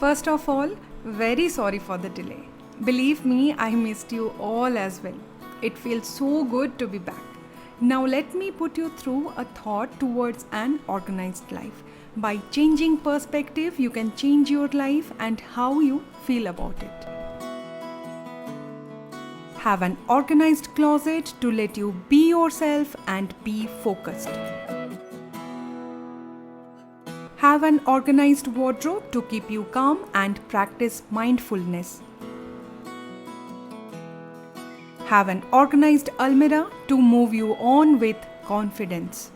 First of all, very sorry for the delay. Believe me, I missed you all as well. It feels so good to be back. Now let me put you through a thought towards an organized life. By changing perspective, you can change your life and how you feel about it. Have an organized closet to let you be yourself and be focused. Have an organized wardrobe to keep you calm and practice mindfulness. Have an organized almirah to move you on with confidence.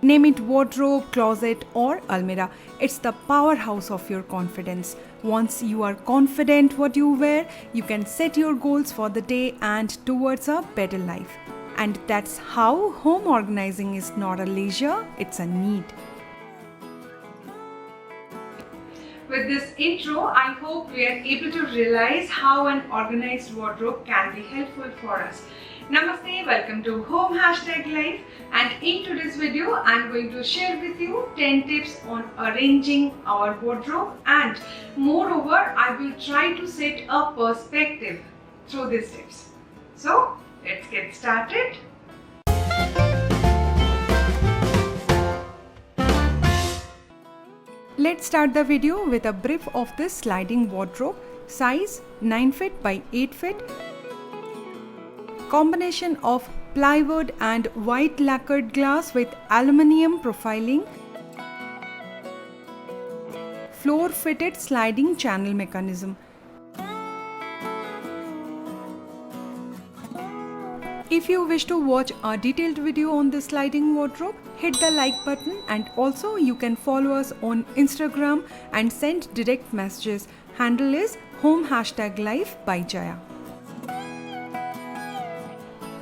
Name it wardrobe, closet or almirah. It's the powerhouse of your confidence. Once you are confident what you wear, you can set your goals for the day and towards a better life. And that's how home organizing is not a leisure, it's a need. With this intro, I hope we are able to realize how an organized wardrobe can be helpful for us. Namaste, welcome to Home #Life, and in today's video, I'm going to share with you 10 tips on arranging our wardrobe, and moreover, I will try to set a perspective through these tips. So, let's get started. Let's start the video with a brief of this sliding wardrobe. Size 9 feet by 8 feet. Combination of plywood and white lacquered glass with aluminium profiling. Floor fitted sliding channel mechanism. If you wish to watch a detailed video on this sliding wardrobe, hit the like button, and also you can follow us on Instagram and send direct messages. Handle is Home #Life by Jaya.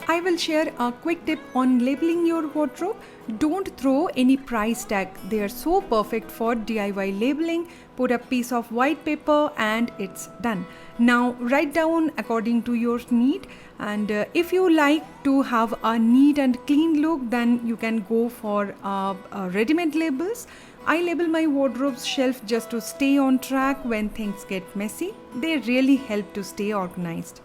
I will share a quick tip on labeling your wardrobe. Don't throw any price tag. They are so perfect for DIY labeling. Put a piece of white paper and it's done. Now write down according to your need, and if you like to have a neat and clean look, then you can go for ready-made labels. I label my wardrobe's shelf just to stay on track when things get messy. They really help to stay organized.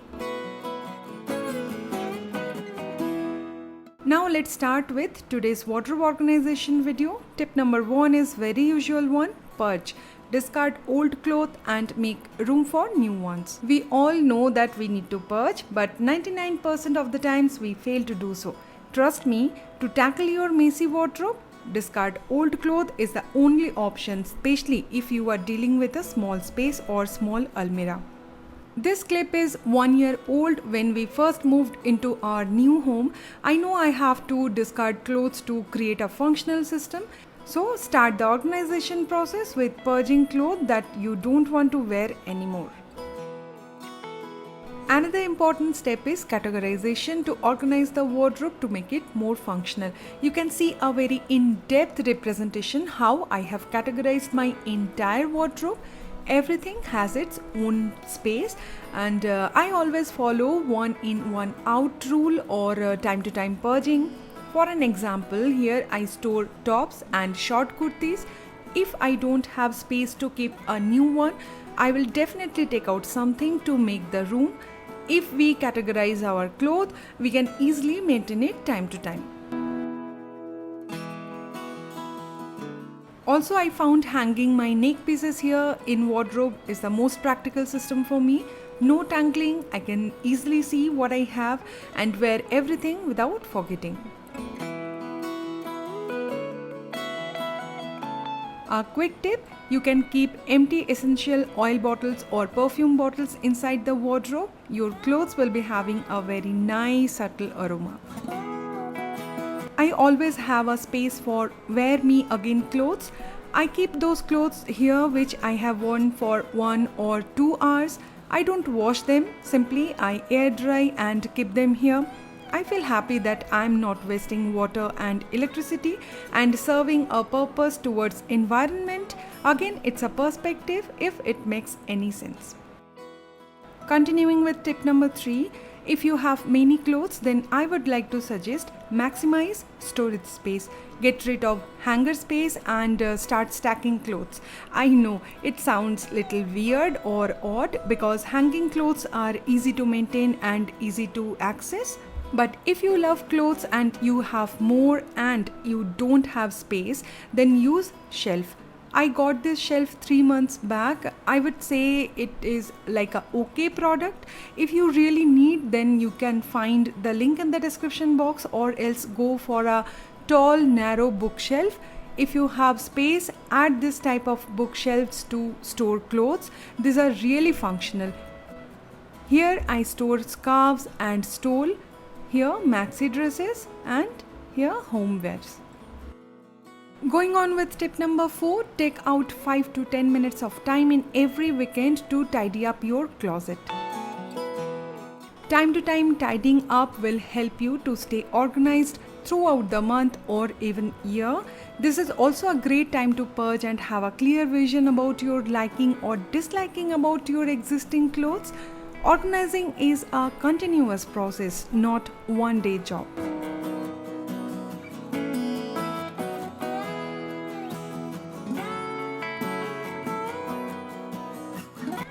Now let's start with today's wardrobe organization video. Tip number 1 is very usual one: purge. Discard old clothes and make room for new ones. We all know that we need to purge, but 99% of the times we fail to do so. Trust me, to tackle your messy wardrobe, discard old clothes is the only option, especially if you are dealing with a small space or small almirah. This clip is 1 year old. When we first moved into our new home, I know I have to discard clothes to create a functional system. So start the organization process with purging clothes that you don't want to wear anymore. Another important step is categorization to organize the wardrobe to make it more functional. You can see a very in-depth representation how I have categorized my entire wardrobe. Everything has its own space, and I always follow 1 in 1 out rule or time to time purging. For an example, here I store tops and short kurtis. If I don't have space to keep a new one, I will definitely take out something to make the room. If we categorize our clothes, we can easily maintain it time to time. Also, I found hanging my neck pieces here in wardrobe is the most practical system for me. No tangling, I can easily see what I have and wear everything without forgetting. A quick tip: you can keep empty essential oil bottles or perfume bottles inside the wardrobe. Your clothes will be having a very nice subtle aroma. I always have a space for wear me again clothes. I keep those clothes here which I have worn for 1 or 2 hours. I don't wash them, simply I air dry and keep them here. I feel happy that I'm not wasting water and electricity and serving a purpose towards environment. Again, it's a perspective if it makes any sense. Continuing with tip number 3, If you have many clothes, then I would like to suggest maximize storage space. Get rid of hanger space and start stacking clothes. I know it sounds little weird or odd because hanging clothes are easy to maintain and easy to access. But if you love clothes and you have more and you don't have space, then use shelf. I got this shelf 3 months back. I would say it is like a okay product. If you really need, then you can find the link in the description box or else go for a tall narrow bookshelf. If you have space, add this type of bookshelves to store clothes. These are really functional. Here I store scarves and stole. Here maxi dresses and here homewares. Going on with tip number 4, take out 5 to 10 minutes of time in every weekend to tidy up your closet. Time to time tidying up will help you to stay organized throughout the month or even year. This is also a great time to purge and have a clear vision about your liking or disliking about your existing clothes. Organizing is a continuous process, not one day job.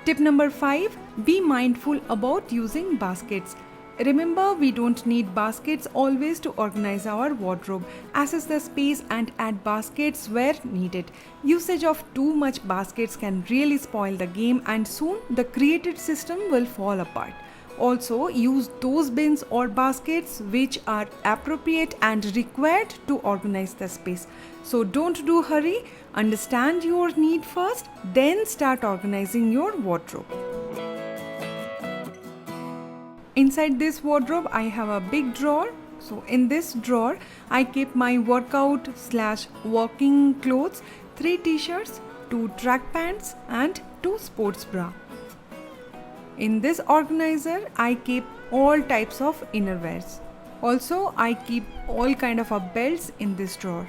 Tip number 5, be mindful about using baskets. Remember, we don't need baskets always to organize our wardrobe. Assess the space and add baskets where needed. Usage of too much baskets can really spoil the game and soon the created system will fall apart. Also, use those bins or baskets which are appropriate and required to organize the space. So don't do hurry, understand your need first, then start organizing your wardrobe. Inside this wardrobe, I have a big drawer. So in this drawer, I keep my workout/walking clothes, 3 t-shirts, 2 track pants and 2 sports bra. In this organizer, I keep all types of innerwears. Also, I keep all kind of belts in this drawer.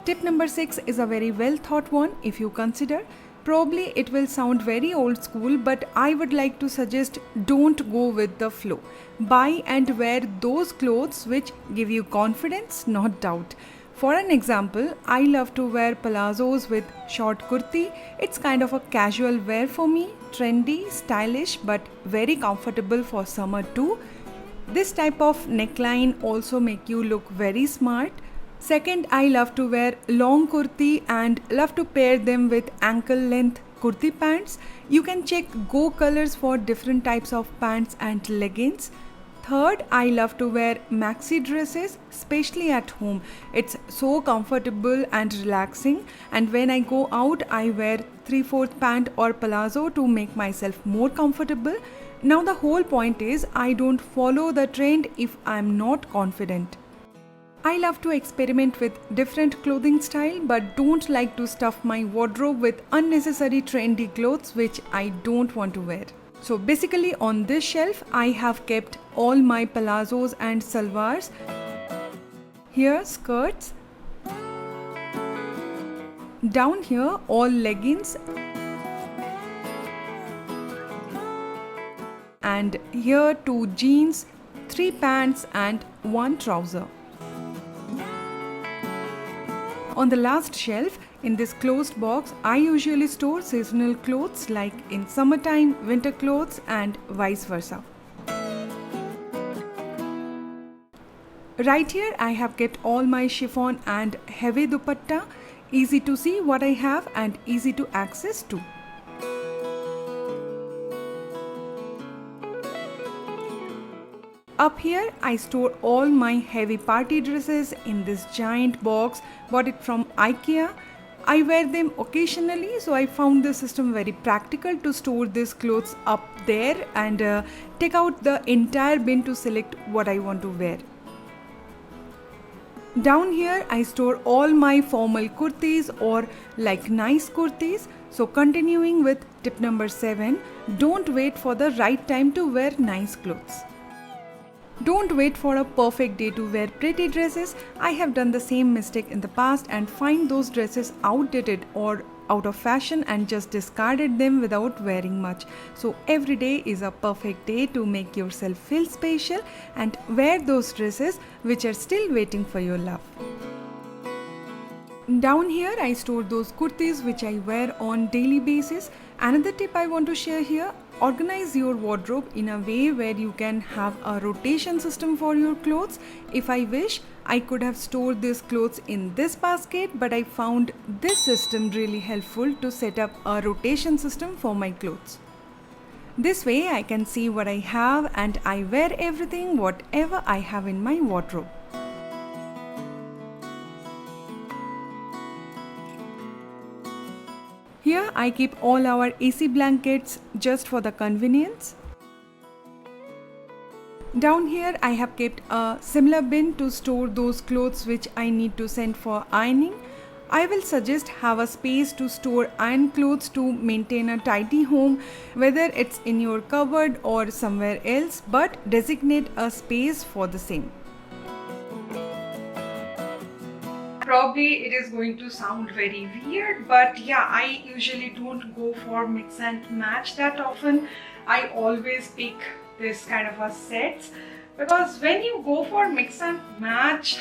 Tip number 6 is a very well thought one if you consider. Probably it will sound very old school, but I would like to suggest don't go with the flow. Buy and wear those clothes which give you confidence, not doubt. For an example, I love to wear palazzos with short kurti. It's kind of a casual wear for me, trendy, stylish, but very comfortable for summer too. This type of neckline also make you look very smart. Second, I love to wear long kurti and love to pair them with ankle length kurti pants. You can check Go Colors for different types of pants and leggings. Third, I love to wear maxi dresses, especially at home. It's so comfortable and relaxing, and when I go out, I wear 3/4 pant or palazzo to make myself more comfortable. Now the whole point is I don't follow the trend if I'm not confident. I love to experiment with different clothing style but don't like to stuff my wardrobe with unnecessary trendy clothes which I don't want to wear. So basically on this shelf I have kept all my palazzos and salwars. Here skirts. Down here all leggings. And here 2 jeans, 3 pants and 1 trouser. On the last shelf, in this closed box, I usually store seasonal clothes like in summertime, winter clothes and vice versa. Right here, I have kept all my chiffon and heavy dupatta, easy to see what I have and easy to access too. Up here, I store all my heavy party dresses in this giant box, bought it from Ikea. I wear them occasionally, so I found the system very practical to store these clothes up there and take out the entire bin to select what I want to wear. Down here, I store all my formal kurtis or like nice kurtis. So continuing with tip number 7, don't wait for the right time to wear nice clothes. Don't wait for a perfect day to wear pretty dresses. I have done the same mistake in the past and find those dresses outdated or out of fashion and just discarded them without wearing much. So every day is a perfect day to make yourself feel special and wear those dresses which are still waiting for your love. Down here I store those kurtis which I wear on daily basis. Another tip I want to share here: organize your wardrobe in a way where you can have a rotation system for your clothes. If I wish, I could have stored these clothes in this basket, but I found this system really helpful to set up a rotation system for my clothes. This way I can see what I have and I wear everything whatever I have in my wardrobe. Here I keep all our AC blankets just for the convenience. Down here I have kept a similar bin to store those clothes which I need to send for ironing. I will suggest have a space to store iron clothes to maintain a tidy home, whether it's in your cupboard or somewhere else, but designate a space for the same. Probably it is going to sound very weird, but yeah, I usually don't go for mix and match that often. I always pick this kind of a sets, because when you go for mix and match,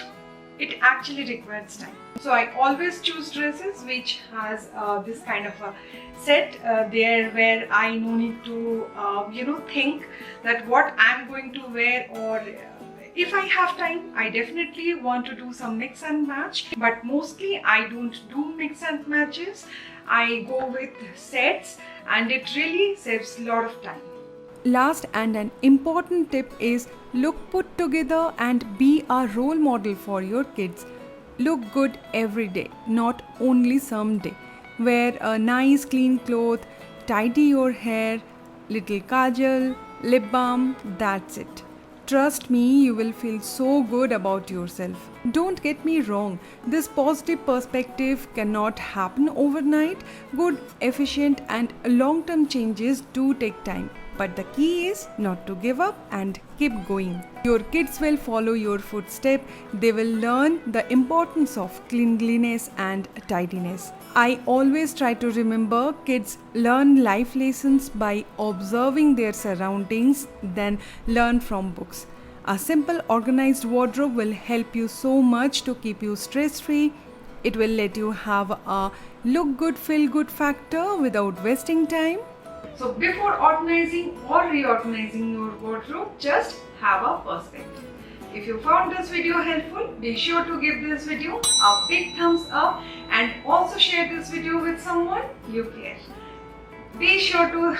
it actually requires time. So I always choose dresses which has this kind of a set there, where I no need to think that what I'm going to wear, or if I have time, I definitely want to do some mix and match, but mostly I don't do mix and matches. I go with sets and it really saves a lot of time. Last and an important tip is look put together and be a role model for your kids. Look good every day, not only some day. Wear a nice clean cloth, tidy your hair, little kajal, lip balm, that's it. Trust me, you will feel so good about yourself. Don't get me wrong, this positive perspective cannot happen overnight. Good, efficient and long-term changes do take time. But the key is not to give up and keep going. Your kids will follow your footsteps. They will learn the importance of cleanliness and tidiness. I always try to remember kids learn life lessons by observing their surroundings than learn from books. A simple organized wardrobe will help you so much to keep you stress-free. It will let you have a look good, feel good factor without wasting time. So before organizing or reorganizing your wardrobe, just have a perspective. If you found this video helpful, be sure to give this video a big thumbs up and also share this video with someone you care. Be sure to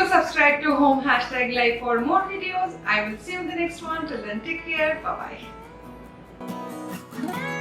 subscribe to Home #Live for more videos. I will see you in the next one. Till then, take care. Bye bye.